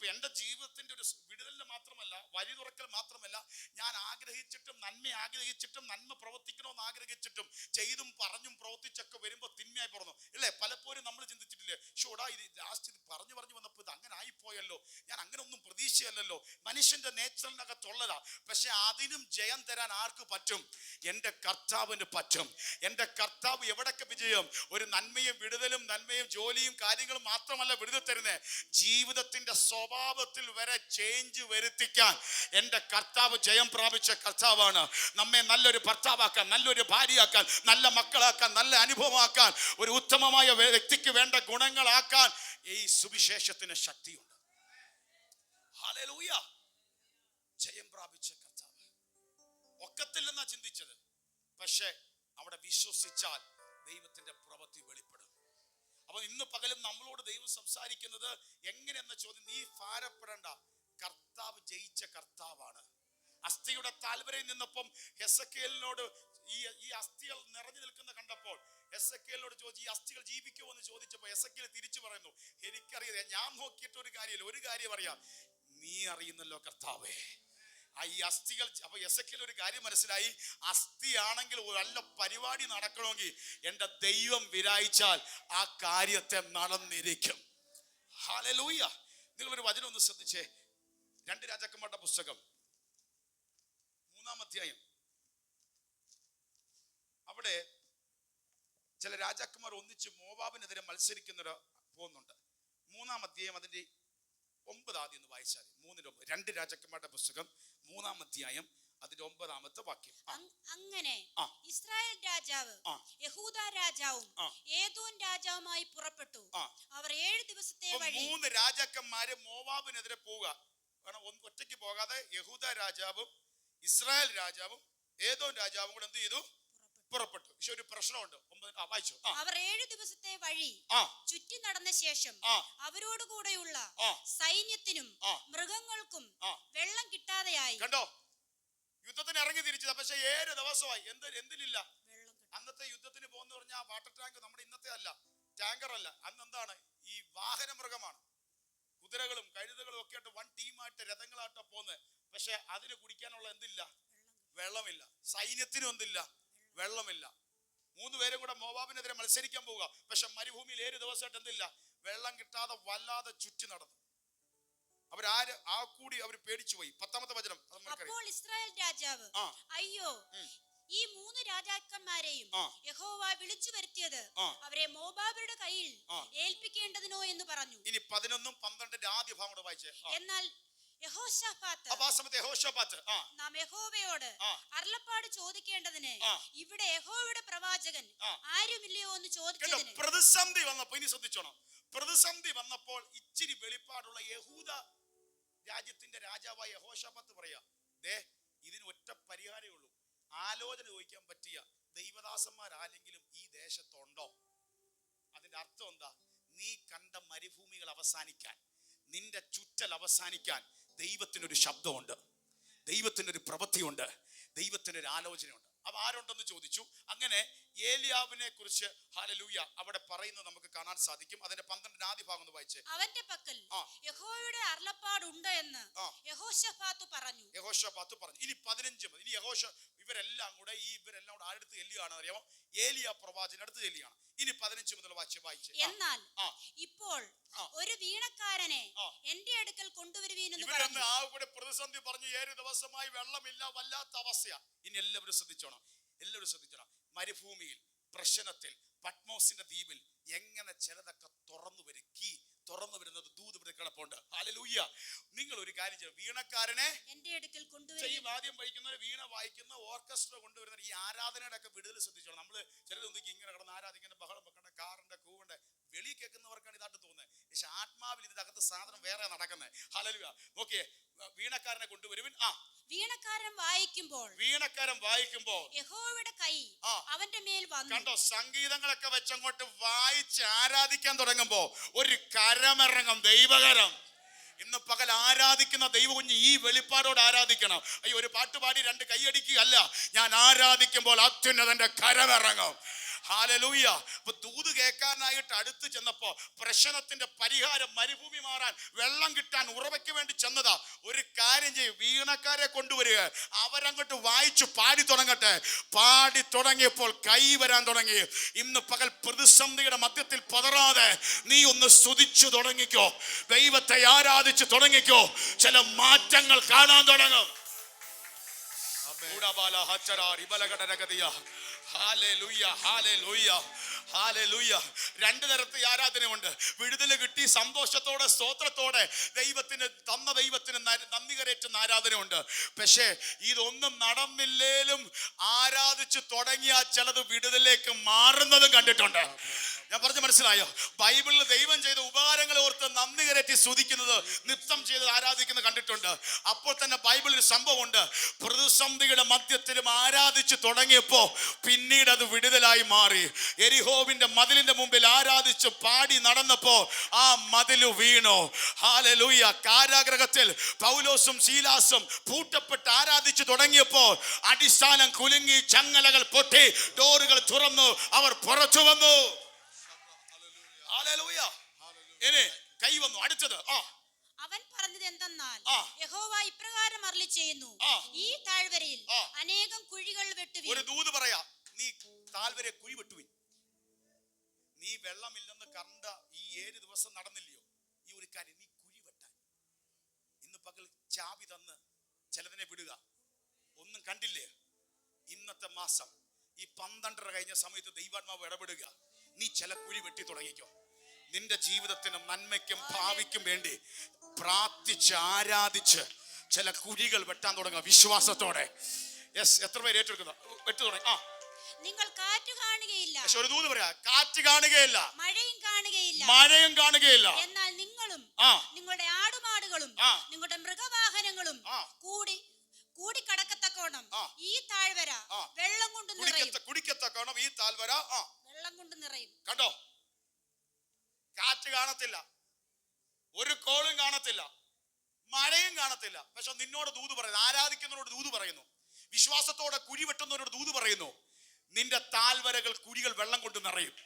അപ്പൊ എന്റെ ജീവിതത്തിന്റെ ഒരു വിടുതലിന് മാത്രമല്ല, വഴി തുറക്കൽ മാത്രമല്ല, ഞാൻ ആഗ്രഹിച്ചിട്ടും നന്മ ആഗ്രഹിച്ചിട്ടും നന്മ പ്രവർത്തിക്കണമെന്ന് ആഗ്രഹിച്ചിട്ടും ചെയ്തും പറഞ്ഞും പ്രവർത്തിച്ചൊക്കെ വരുമ്പോ തിന്മയായി പറഞ്ഞു ഇല്ലേ? പലപ്പോഴും നമ്മൾ ചിന്തിച്ചിട്ടില്ലേ, ഷോടാ ഇത് ലാസ്റ്റ് ഇത് പറഞ്ഞു വന്നപ്പോ ഇത് അങ്ങനെ ആയിപ്പോയല്ലോ, ഞാൻ അങ്ങനെ ഒന്നും പ്രതീക്ഷയല്ലല്ലോ. മനുഷ്യന്റെ നേച്ചറിനകത്തുള്ളതാ. പക്ഷെ അതിനും ജയം തരാൻ ആർക്ക് പറ്റും? എന്റെ കർത്താവിന് പറ്റും. എന്റെ കർത്താവ് എവിടൊക്കെ വിജയം? ഒരു നന്മയും വിടുതലും നന്മയും ജോലിയും കാര്യങ്ങളും മാത്രമല്ല വിടുതൽ തരുന്നേ, ജീവിതത്തിന്റെ സ്വഭാവത്തിൽ വരെ ചേഞ്ച് വരുത്തിക്കാൻ എന്റെ കർത്താവ് ജയം പ്രാപിച്ച കർത്താവാണ്. നമ്മെ നല്ലൊരു ഭർത്താവാക്കാൻ, നല്ലൊരു ഭാര്യയാക്കാൻ, നല്ല മക്കളാക്കാൻ, നല്ല അനുഭവമാക്കാൻ, ഒരു ഉത്തമമായ വ്യക്തിക്ക് വേണ്ട ഗുണങ്ങളാക്കാൻ ഈ സുവിശേഷത്തിന് ശക്തിയുണ്ട്. ഹല്ലേലൂയ. ജയം പ്രാപിച്ച കർത്താവ് ഒക്കത്തില്ലെന്നാ ചിന്തിച്ചത്, പക്ഷെ അവിടെ വിശ്വസിച്ചാൽ ദൈവത്തിന്റെ പ്രവൃത്തി വെളിപ്പെടും. അപ്പൊ ഇന്ന് പകലും നമ്മളോട് ദൈവം സംസാരിക്കുന്നത് എങ്ങനെയെന്ന ചോദ്യം, നീ ഭാരപ്പെടേണ്ട, കർത്താവ് ജയിച്ച കർത്താവാണ്. അസ്ഥിയുടെ താഴ്വരയിൽ നിന്നപ്പം എസെക്കിയേലിനോട് ഈ അസ്ഥികൾ നിറഞ്ഞു നിൽക്കുന്ന കണ്ടപ്പോൾ എസെക്കിയേലിനോട് ചോദിച്ചു, ഈ അസ്ഥികൾ ജീവിക്കുമോ എന്ന് ചോദിച്ചപ്പോൾ എസെക്കിയേൽ തിരിച്ചു പറയുന്നു, എനിക്കറിയാം, ഞാൻ നോക്കിയിട്ട് ഒരു കാര്യം അറിയാം, നീ അറിയുന്നല്ലോ കർത്താവേ. ഈ അസ്ഥികൾ, അപ്പൊ എസെക്കിയേൽ ഒരു കാര്യം മനസ്സിലായി, അസ്ഥിയാണെങ്കിൽ നല്ല പരിപാടി നടക്കണമെങ്കിൽ എന്റെ ദൈവം വിരായിച്ചാൽ ആ കാര്യത്തെ നടന്നിരിക്കും. ഹല്ലേലൂയ. നിങ്ങളൊരു വചനം ഒന്ന് ശ്രദ്ധിച്ചേ. 2 രാജാക്കന്മാരുടെ പുസ്തകം 3-ാം അധ്യായം. അവിടെ ചില രാജാക്കന്മാർ ഒന്നിച്ച് മോവാബിനെതിരെ മത്സരിക്കുന്നവർ പോകുന്നുണ്ട്. 3-ാം അധ്യായം അതിന്റെ 9 ആദ്യം ഒന്ന് വായിച്ചാൽ മതി. 2 രാജാക്കന്മാരുടെ പുസ്തകം 3-ാം അധ്യായം അതിന്റെ 9-ാമത്തെ വാക്യം. അങ്ങനെ ഇസ്രായേൽ രാജാവ് യഹൂദ രാജാവും ഏദോം രാജാവുമായി പുറപ്പെട്ടു. അവർ 7 ദിവസത്തെ വഴി. 3 രാജാക്കന്മാര് മോവാബിനെതിരെ പോവുക. കാരണം ഒറ്റയ്ക്ക് പോകാതെ യഹൂദ രാജാവും ഇസ്രായേൽ രാജാവും ഏദോം രാജാവും കൂടെ എന്ത് ചെയ്തു? പുറപ്പെട്ടു. പക്ഷെ ഒരു പ്രശ്നമുണ്ട്. വായിച്ചു. അവർ 7 ദിവസത്തെ വഴി ചുറ്റി നടന്ന ശേഷം അവരോട് കൂടെയുള്ള സൈന്യത്തിനും മൃഗങ്ങൾക്കും വെള്ളം കിട്ടാതെയായി. കണ്ടോ, യുദ്ധത്തിന് ഇറങ്ങി തിരിച്ചത്. പക്ഷെ 7 ദിവസമായി എന്തിനില്ല? അന്നത്തെ യുദ്ധത്തിന് പോകുന്ന പറഞ്ഞാൽ വാട്ടർ ടാങ്ക് നമ്മുടെ ഇന്നത്തെ അല്ല, ടാങ്കർ അല്ല. അന്ന് എന്താണ്? ഈ വാഹന മൃഗമാണ്. കുതിരകളും കഴുതകളും ഒക്കെ ആയിട്ട് 1 ടീമായിട്ട് രഥങ്ങളായിട്ട് പോകുന്നത്. പക്ഷെ അതിന് കുടിക്കാനുള്ള എന്തില്ല? വെള്ളമില്ല. സൈന്യത്തിനും എന്തില്ല? വെള്ളമില്ല. 3 പേരും കൂടെ മോവാബിനെതിരെ മത്സരിക്കാൻ പോവുക. പക്ഷെ മരുഭൂമിയിൽ 7 ദിവസമായിട്ട് എന്തില്ല? വെള്ളം കിട്ടാതെ വല്ലാതെ ചുറ്റി നടന്നു. അവർ പേടിച്ചു പോയി. 10-ാമത്തെ വചനം. അപ്പോൾ ഇസ്രായേൽ രാജാവ്, അയ്യോ, ഈ 3 രാജാക്കന്മാരെയും യഹോവ വിളിച്ചു വരുത്തിയത് അവരെ മോവാബിയുടെ കയ്യിൽ ഏൽപ്പിക്കേണ്ടതിനോ എന്ന് പറഞ്ഞു. ഇനി 11-12 ആദ്യ ഭാഗം കൂടെ വായിച്ചേ. എന്നാൽ യഹോശാഫാത്ത് നാം യഹോവയോട് അരുളപ്പാട് ചോദിക്കേണ്ടതിന് ഇവിടെ യഹോവയുടെ പ്രവാചകൻ ആരുമില്ലയോ എന്ന് ചോദിച്ചതിന്. പ്രതിസന്ധി വന്നപ്പോൾ, ഇനി ശ്രദ്ധിച്ചോണം, പ്രതിസന്ധി വന്നപ്പോൾ ഇച്ചിരി വെളിപ്പാടുള്ള യഹൂദ രാജ്യത്തിന്റെ രാജാവായ യഹോശാഫാത്ത് പറയാ, ഇതിന് ഒറ്റ പരിഹാരമേ ഉള്ളൂ. ആലോചന ചോദിക്കാൻ പറ്റിയ ദൈവദാസന്മാരാരെങ്കിലും ഈ ദേശത്തുണ്ടോ? അതിന്റെ അർത്ഥം എന്താ? നീ കണ്ട മരുഭൂമികൾ അവസാനിക്കാൻ, നിന്റെ ചുറ്റൽ അവസാനിക്കാൻ ദൈവത്തിനൊരു ശബ്ദമുണ്ട്, ദൈവത്തിനൊരു പ്രവൃത്തിയുണ്ട്, ദൈവത്തിനൊരു ആലോചനയുണ്ട്. അപ്പൊ ആരുണ്ടെന്ന് ചോദിച്ചു. അങ്ങനെ ഏലിയാവിനെ കുറിച്ച് ഹല്ലേലൂയ അവിടെ പറയുന്നത് നമുക്ക് കാണാൻ സാധിക്കും. അതിന്റെ 12 ആദ്യ ഭാഗം ഒന്ന് വായിച്ചേ. അവന്റെ പക്കൽ യഹോവയുടെ അരുളപ്പാടുണ്ട് എന്ന് യഹോശാഫാത്ത് പറഞ്ഞു. ഇനി 15 ഇനി ഇവരെല്ലാം കൂടെ ആരെടുത്ത് ചെല്ലുകയാണ് അറിയാമോ? ഏലിയ പ്രവാചകന്റെ അടുത്ത് ചെല്ലുകയാണ്. ഇനി 15 മുതൽ വായിച്ചേ. എന്നാൽ ഇപ്പോൾ ഒരു വീണക്കാരനെ എന്റെ അടുക്കൽ കൊണ്ടുവരുവീനെന്ന് പറഞ്ഞു. പ്രതിസന്ധി പറഞ്ഞു. 7 ദിവസമായി വെള്ളമില്ല, വല്ലാത്ത അവസ്ഥയാ. ഇനി എല്ലാവരും ശ്രദ്ധിച്ചോണം. മരുഭൂമിയിൽ, പ്രശ്നത്തിൽ, പത്മോസിന്റെ ദ്വീപിൽ എങ്ങനെ ചിലതൊക്കെ തുറന്നു വരുന്നത് ദൂത് ഇവിടെ കിടപ്പുണ്ട്. ഹല്ലേലൂയ. നിങ്ങൾ ഒരു കാര്യം ചെയ്യണം. വീണക്കാരനെ എന്റെ അടുക്കൽ കൊണ്ടുവരും. ആദ്യം വായിക്കുന്നവർ വീണ വായിക്കുന്ന ഓർക്കസ്ട്ര കൊണ്ടുവരുന്ന ഈ ആരാധനയുടെ ഒക്കെ വിടുതൽ ശ്രദ്ധിച്ചോണം. നമ്മള് ചിലതൊന്നും ഇങ്ങനെ കിടന്ന് ആരാധിക്കുന്ന ബഹളം വെക്കണ്ട, കാറിന്റെ കൂവന്റെ വെളി കേൾക്കുന്നവർക്കാണ് ഇതായിട്ട് തോന്നുന്നത്. പക്ഷെ ആത്മാവിൽ ഇതിനകത്ത് സാധനം വേറെ നടക്കുന്നത്. ഹല്ലേലൂയ. നോക്കിയേ, വീണക്കാരനെ കൊണ്ടുവരുവിൻ. വീണക്കാരൻ വായിക്കുമ്പോൾ യഹോവയുടെ കൈ അവന്റെ മേൽ വന്നു. കണ്ടോ, സംഗീതങ്ങളൊക്കെ വെച്ചങ്ങോട്ട് വായിച്ച് ആരാധിക്കാൻ തുടങ്ങുമ്പോ ഒരു കരമിറങ്ങും, ദൈവകരം. ഇന്ന് പകൽ ആരാധിക്കുന്ന ദൈവകുഞ്ഞ് ഈ വെളിപ്പാടോട് ആരാധിക്കണം. അയ്യോ, ഒരു പാട്ടുപാടി 2 കൈയടിക്കുകയല്ല. ഞാൻ ആരാധിക്കുമ്പോൾ അത്യുന്നതന്റെ കരമിറങ്ങും. ഹല്ലേലൂയ. അപ്പൊ ദൂത് കേൾക്കാനായിട്ട് അടുത്ത് ചെന്നപ്പോ പ്രശ്നത്തിന്റെ പരിഹാരം, മരുഭൂമി മാറാൻ, വെള്ളം കിട്ടാൻ, ഉറവയ്ക്ക് വേണ്ടി ചെന്നതാ. ഒരു കാര്യം ചെയ്യും, വീണക്കാരെ കൊണ്ടുവരിക. അവരങ്ങോട്ട് വായിച്ചു പാടി തുടങ്ങട്ടെ. പാടി തുടങ്ങിയപ്പോൾ കൈ വരാൻ തുടങ്ങി. ഇന്ന് പകൽ പ്രതിസന്ധിയുടെ മധ്യത്തിൽ പതറാതെ നീ ഒന്ന് സ്തുതിച്ചു തുടങ്ങിക്കോ, ദൈവത്തെ ആരാധിച്ചു തുടങ്ങിക്കോ. ചില മാറ്റങ്ങൾ കാണാൻ തുടങ്ങും. Hallelujah, hallelujah, hallelujah. 2 തരത്തിൽ ആരാധനയുണ്ട്. വിടുതൽ കിട്ടി സന്തോഷത്തോടെ സ്തോത്രത്തോടെ ദൈവത്തിന് നന്ദി കരേറ്റുന്ന ആരാധനയുണ്ട്. പക്ഷേ ഇതൊന്നും നടന്നില്ലേലും ആരാധിച്ചു തുടങ്ങിയാൽ ചിലത് വിടുതലിലേക്ക് മാറുന്നതും കണ്ടിട്ടുണ്ട്. ഞാൻ പറഞ്ഞു മനസ്സിലായോ? ബൈബിളിൽ ദൈവം ചെയ്ത ഉപകാരങ്ങളെ ഓർത്ത് നന്ദി കരേറ്റി സ്തുതിക്കുന്നത്, നൃത്തം ചെയ്ത് ആരാധിക്കുന്നത് കണ്ടിട്ടുണ്ട്. അപ്പോൾ തന്നെ ബൈബിളിൽ സംഭവമുണ്ട്. പ്രതിസന്ധിയുടെ മധ്യത്തിലും ആരാധിച്ചു തുടങ്ങിയപ്പോ പിന്നീട് അത് വിടുതലായി മാറി. എരിഹോവിന്റെ മതിലിന്റെ മുമ്പിൽ ആരാധിച്ച് പാടി നടന്നപ്പോ ആ മതില് വീണു. ഹല്ലേലൂയ. കാരാഗൃഹത്തിൽ പൗലോസും ശീലാസും പൂട്ടപ്പെട്ട് ആരാധിച്ചു തുടങ്ങിയപ്പോ അടിസ്ഥാനം കുലുങ്ങി, ചങ്ങലകൾ പൊട്ടി, ഡോറുകൾ തുറന്നു, അവർ പുറത്തു വന്നു. ഹല്ലേലൂയ. ഇനി കൈ വന്നു. അടുത്തത് അവൻ പറഞ്ഞത് എന്തെന്നാൽ, യഹോവ ഇപ്രകാരം അരുളിച്ചെയ്യുന്നു, ഈ താഴ്വരയിൽ അനേകം കുഴികൾ വെട്ടുവിൻ. ഒരു ദൂത് പറയാ, നീ താഴ്വരയെ കുഴി വെട്ടുവിൻ. നീ വെള്ളമില്ലെന്ന് കണ്ട ഈ 7 ദിവസം നടന്നില്ലയോ? ഈ ഒരു കാര്യം, നീ കുഴി വെട്ടാൻ ഇന്ന് പകൽ ചാവി തന്ന് ചിലതിനെ വിടുക. ഒന്നും കണ്ടില്ലേ? ഇന്നത്തെ മാസം ഈ 12:30 കഴിഞ്ഞ സമയത്ത് ദൈവാത്മാവ് ഇടപെടുക. നീ ചില കുഴി വെട്ടി തുടങ്ങിക്കോ. നിന്റെ ജീവിതത്തിന് നന്മയ്ക്കും ഭാവിക്കും വേണ്ടി പ്രാർത്ഥിച്ച് ആരാധിച്ച് ചില കുഴികൾ വെട്ടാൻ തുടങ്ങുക വിശ്വാസത്തോടെ. യെസ്, എത്ര പേര് ഏറ്റെടുക്കുന്നു? വെട്ടി തുടങ്ങി. നിങ്ങൾ കാറ്റ് കാണുകയില്ല. പക്ഷെ ഒരു ദൂത് പറയാ, കാറ്റ് കാണുകയില്ല, മഴയും കാണുകയില്ല. എന്നാൽ നിങ്ങളും നിങ്ങളുടെ ആടുമാടുകളും നിങ്ങളുടെ മൃഗവാഹനങ്ങളും കൂടി കടക്കത്തക്കോണം ഈ താഴ്വര വെള്ളം കൊണ്ട് നിറയും. കുടിക്കത്തക്കോണം ഈ താഴ്വര വെള്ളം കൊണ്ട് നിറയും. കണ്ടോ, കാറ്റ് കാണത്തില്ല, ഒരു കോളും കാണത്തില്ല, മഴയും കാണത്തില്ല. പക്ഷെ നിന്നോട് ദൂത് പറയുന്നു, ആരാധിക്കുന്നവരോട് ദൂത് പറയുന്നു, വിശ്വാസത്തോടെ കുഴി വെട്ടുന്നവരോട് ദൂത് പറയുന്നു, നിന്റെ താഴ്വരകൾ കുഴികൾ വെള്ളം കൊണ്ട് നിറയും.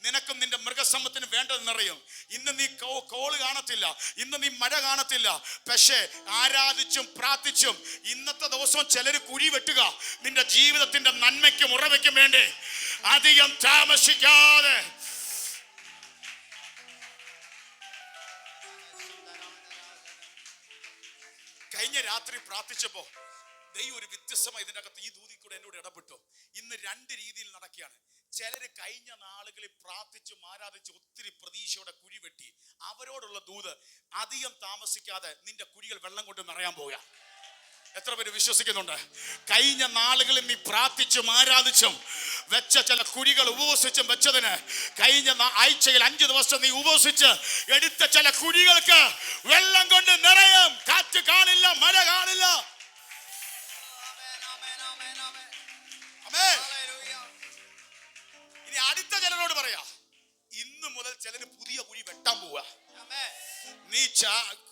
നിനക്കും നിന്റെ മൃഗസമ്പത്തിന് വേണ്ടത് നിറയും. ഇന്ന് നീ കോള് കാണത്തില്ല, ഇന്ന് നീ മഴ കാണത്തില്ല, പക്ഷേ ആരാധിച്ചും പ്രാർത്ഥിച്ചും ഇന്നത്തെ ദിവസം ചിലര് കുഴി വെട്ടുക നിന്റെ ജീവിതത്തിന്റെ നന്മയ്ക്കും ഉറവയ്ക്കും വേണ്ടി. അധികം താമസിക്കാതെ കഴിഞ്ഞ രാത്രി പ്രാർത്ഥിച്ചപ്പോ ദൈവം ഒരു വ്യത്യസ്തമായി ഇതിനകത്ത് ഈ ദൂതി കൂടെ എന്നോട് ഇടപെട്ടു. ഇന്ന് 2 രീതിയിൽ നടക്കുകയാണ്. ചിലര് കഴിഞ്ഞ നാളുകളിൽ പ്രാർത്ഥിച്ചും ആരാധിച്ചും ഒത്തിരി പ്രതീക്ഷയോടെ കുഴി വെട്ടി. അവരോടുള്ള ദൂത്, അധികം താമസിക്കാതെ നിന്റെ കുഴികൾ വെള്ളം കൊണ്ട് നിറയാൻ പോവുക. എത്ര പേര് വിശ്വസിക്കുന്നുണ്ട്? കഴിഞ്ഞ നാളുകളിൽ നീ പ്രാർത്ഥിച്ചും ആരാധിച്ചും വെച്ച ചില കുഴികൾ ഉപവസിച്ചും വെച്ചതിന് കഴിഞ്ഞ ആഴ്ചയിൽ 5 ദിവസം നീ ഉപവസിച്ച് എടുത്ത ചില കുഴികൾക്ക് വെള്ളം കൊണ്ട് നിറയും. കാറ്റ് കാണില്ല, മഴ കാണില്ല. ഇനി അടുത്ത ചിലരോട് പറയാ, ഇന്ന് മുതൽ ചിലര് പുതിയ കുഴി വെട്ടാൻ പോവുക. നീ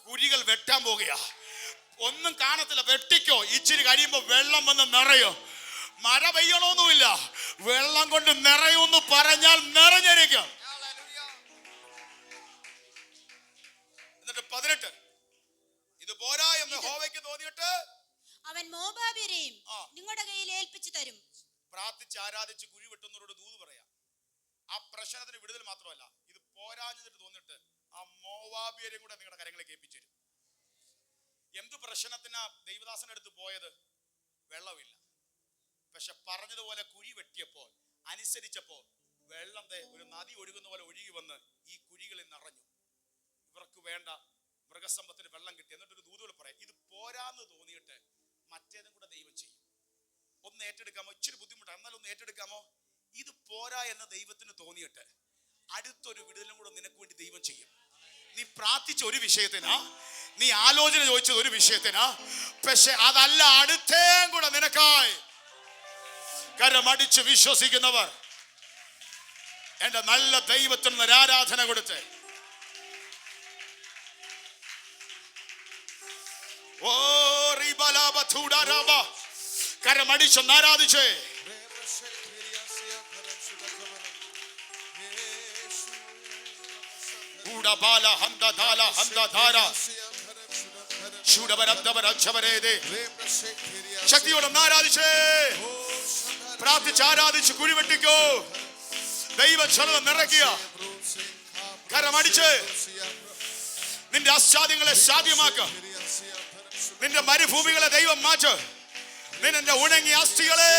കുഴികൾ വെട്ടാൻ പോകുക. ഒന്നും കാണത്തില്ല, വെട്ടിക്കോ. ഇച്ചിരി കഴിയുമ്പോ വെള്ളം വന്ന് നിറയും. മഴ പെയ്യണമെന്നുമില്ല, വെള്ളം കൊണ്ട് നിറയുമെന്ന് പറഞ്ഞാൽ നിറഞ്ഞിരിക്കും. എന്നിട്ട് 18 ഇത് പോരാ എന്ന് യഹോവയ്ക്ക് തോന്നിയിട്ട് അവൻ മോവാബ്യരെയും നിങ്ങളുടെ കയ്യിൽ ഏൽപ്പിച്ചു തരും. പ്രാർത്ഥിച്ച് ആരാധിച്ച് കുഴി വെട്ടുന്നവരോട് ദൂത് പറയാം. ആ പ്രശ്നത്തിന് വിടുതൽ മാത്രമല്ല, ഇത് പോരാഞ്ഞിട്ട് തോന്നിട്ട് ആ മോവാബ്യരെയും കൂടെ നിങ്ങളുടെ കരങ്ങളെ കേൾപ്പിച്ചു തരും. എന്ത് പ്രശ്നത്തിനാ ദൈവദാസന്റെ അടുത്ത് പോയത്? വെള്ളമില്ല. പക്ഷെ പറഞ്ഞതുപോലെ കുഴി വെട്ടിയപ്പോൾ അനുസരിച്ചപ്പോൾ വെള്ളം ഒരു നദി ഒഴുകുന്ന പോലെ ഒഴുകി വന്ന് ഈ കുഴികളിൽ നിറഞ്ഞു. ഇവർക്ക് വേണ്ട മൃഗസമ്പത്തിന് വെള്ളം കിട്ടി. എന്നിട്ടൊരു ദൂതുകൾ പറയാം, ഇത് പോരാന്ന് തോന്നിയിട്ട് മറ്റേതും കൂടെ ദൈവം ചെയ്യും. ഒന്ന് ഏറ്റെടുക്കാമോ? ഇച്ചിരി ബുദ്ധിമുട്ടാണ്, എന്നാലും ഒന്ന് ഏറ്റെടുക്കാമോ? ഇത് പോരാ എന്ന് ദൈവത്തിന് തോന്നിയിട്ട് അടുത്തൊരു വിടുതലും കൂടെ നിനക്ക് വേണ്ടി ദൈവം ചെയ്യും. നീ പ്രാർത്ഥിച്ച ഒരു വിഷയത്തിനാ, നീ ആലോചന ചോദിച്ചത് ഒരു വിഷയത്തിനാ, പക്ഷെ അതല്ല, അടുത്തേം കൂടെ നിനക്കായി. കരമടിച്ച് വിശ്വസിക്കുന്നവർ എന്റെ നല്ല ദൈവത്തിന് ഒരു ആരാധന കൊടുത്ത് ഓ കരമടിച്ചൊന്ന് ആരാധിച്ചേ. ശക്തിയോടൊന്ന് ആരാധിച്ചേ. പ്രാർത്ഥിച്ച് ആരാധിച്ച് കുഴി വെട്ടിക്കോ. ദൈവചലനം നിറയ്ക്കുക. കരമടിച്ച് നിന്റെ അസാധ്യങ്ങളെ സാധ്യമാക്കുക. നിന്റെ മരുഭൂമികളെ ദൈവം മാറ്റ്. നിന്റെ ഉണങ്ങിയ അസ്ഥികളെ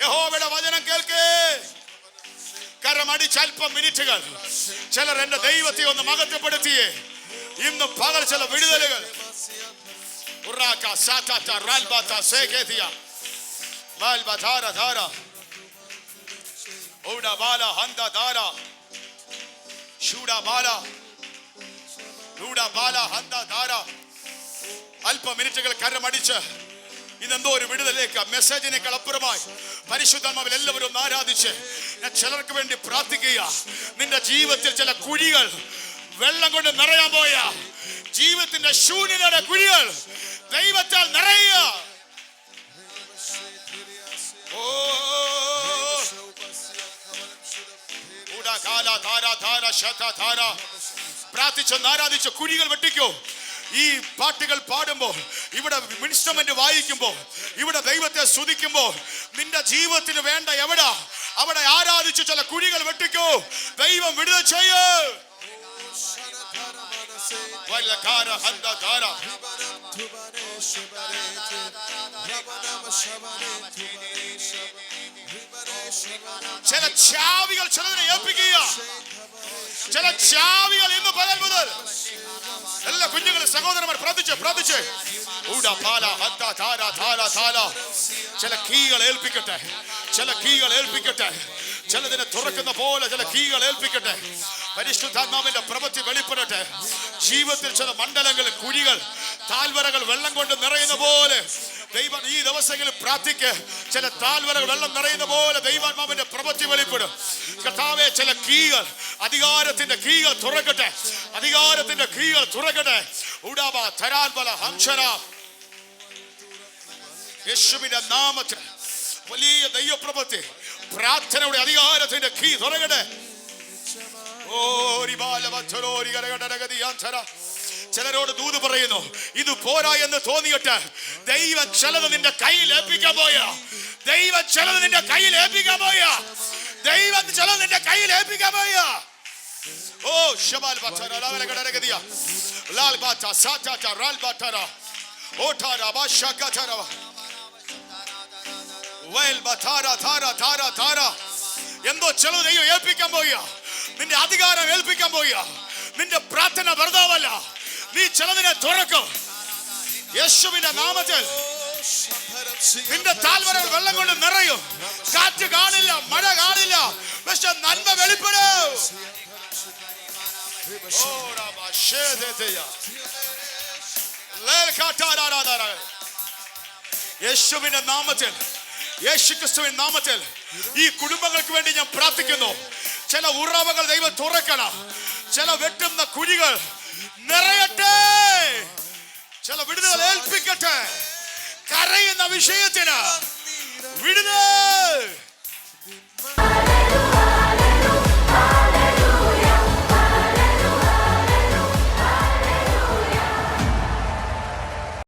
യഹോവയുടെ വചനം കേൾക്കേ. കരമടിച്ച് അല്പം മിനിറ്റുകൾ ചിലർ എന്റെ ദൈവത്തെ ഒന്ന് മഹത്വപ്പെടുത്തിയേ. ഇന്ന് പകൽ ചില വിടുതലുകൾ അല്പം മിനിറ്റുകൾ കരമടിച്ച് ഇതെന്തോ ഒരു വിടുതലേക്ക് മെസ്സേജിനേക്കാൾ അപ്പുറമായി പരിശുദ്ധാത്മാവിൽ എല്ലാവരും ഒന്ന് ആരാധിച്ച് ഞാൻ ചിലർക്ക് വേണ്ടി പ്രാർത്ഥിക്കുക. നിന്റെ ജീവിതത്തിൽ ചില കുഴികൾ വെള്ളം കൊണ്ട് നിറയാൻ പോയ ജീവിതത്തിന്റെ ശൂന്യതയുടെ കുഴികൾ ദൈവത്താൽ നിറയുക. പ്രാർത്ഥിച്ചൊന്ന് ആരാധിച്ച് കുഴികൾ വെട്ടിക്കോ. ഈ പാട്ടുകൾ പാടുമ്പോൾ, ഇവിടെ ഇൻസ്ട്രുമെന്റ് വായിക്കുമ്പോൾ, ഇവിടെ ദൈവത്തെ സ്തുതിക്കുമ്പോൾ നിന്റെ ജീവിതത്തിന് വേണ്ട എവിടാ അവിടെ ആരാധിച്ച് ചില കുഴികൾ വെട്ടിക്കോ. ദൈവം വിടുതൽ ചെയ്യൂ. ചില ചാവികൾ ചിലതിനെ ഏൽപ്പിക്കുക. ചില ചാവികൾ ഇന്ന് പകൽ മുതൽ എല്ലാ കുഞ്ഞുങ്ങളും സഹോദരന്മാർ പ്രാർത്ഥിച്ച് ചില കീകൾ ഏൽപ്പിക്കട്ടെ. ചില കീകൾ ഏൽപ്പിക്കട്ടെ. ചിലതിനെ തുറക്കുന്ന പോലെ ചില കീകൾ ഏൽപ്പിക്കട്ടെ. പരിശുദ്ധാത്മാവിന്റെ പ്രവൃത്തി വെളിപ്പെടട്ടെ. ജീവിതത്തിൽ ചില മണ്ഡലങ്ങൾ, കുഴികൾ, താഴ്വരകൾ വെള്ളം കൊണ്ട് നിറയുന്ന പോലെ ദൈവം ഈ ദിവസങ്ങളിൽ പ്രാർത്ഥിക്ക്. ചില താഴ്വരകൾ വെള്ളം നിറയുന്ന പോലെ ദൈവാത്മാവിന്റെ പ്രവൃത്തി വെളിപ്പെടും. കർത്താവേ, ചില കീകൾ, അധികാരത്തിന്റെ കീകൾ തുറക്കട്ടെ. അധികാരത്തിന്റെ കീകൾ തുറക്കട്ടെ. യേശുവിന്റെ നാമത്തിൽ വലിയ ദൈവപ്രവൃത്തി, പ്രാർത്ഥനയുടെ അധികാരത്തിന്റെ കീ തുറക്കട്ടെ. ചിലരോട് ദൂത് പറയുന്നു, ഇത് പോരാ എന്ന് തോന്നിയിട്ട് ദൈവം ചിലത് നിന്റെ കയ്യിൽ ഏൽപ്പിക്കാൻ പോയ. ദൈവം ചിലത് നിന്റെ കയ്യിൽ ഏൽപ്പിക്കാൻ പോയ. ദൈവം ചിലത് നിന്റെ കയ്യിൽ ഏൽപ്പിക്കാൻ പോയ. ഓ ശബാൽ Bata ലാവലഗടരഗദിയ Lal Bata സാറ്റാ റാൽ Bata ഓട്ടാരാ ബാഷാകാറ്റാരാ while ബാറ്റാരാ Tara Tara Tara. എന്തോ ചിലത് ദൈവം ഏൽപ്പിക്കാൻ പോയ. നിന്റെ അധികാരം ഏൽപ്പിക്കാൻ പോയ. നിന്റെ പ്രാർത്ഥന വെറുതാവല്ല. നീ ചിലതിനെ തുറക്കും യേശുവിന്റെ നാമത്തിൽ. നിന്റെ താഴ്വരകൾ വെള്ളം കൊണ്ട് നിറയും. കാറ്റ് കാണില്ല, മഴ കാണില്ല, പക്ഷെ നന്മ വെളിപ്പെടും. യേശുവിന്റെ നാമത്തിൽ, യേശുക്രിസ്തുവിന്റെ നാമത്തിൽ ഈ കുടുംബങ്ങൾക്ക് വേണ്ടി ഞാൻ പ്രാർത്ഥിക്കുന്നു. ചില ഉറവകൾ ദൈവം തുറക്കണം. ചില വെട്ടുന്ന കുഴികൾ നിറയട്ടെ. ചില വിടുതൽ ഏൽപ്പിക്കട്ടെ. കരയുന്ന വിഷയത്തിന് വിടുതൽ.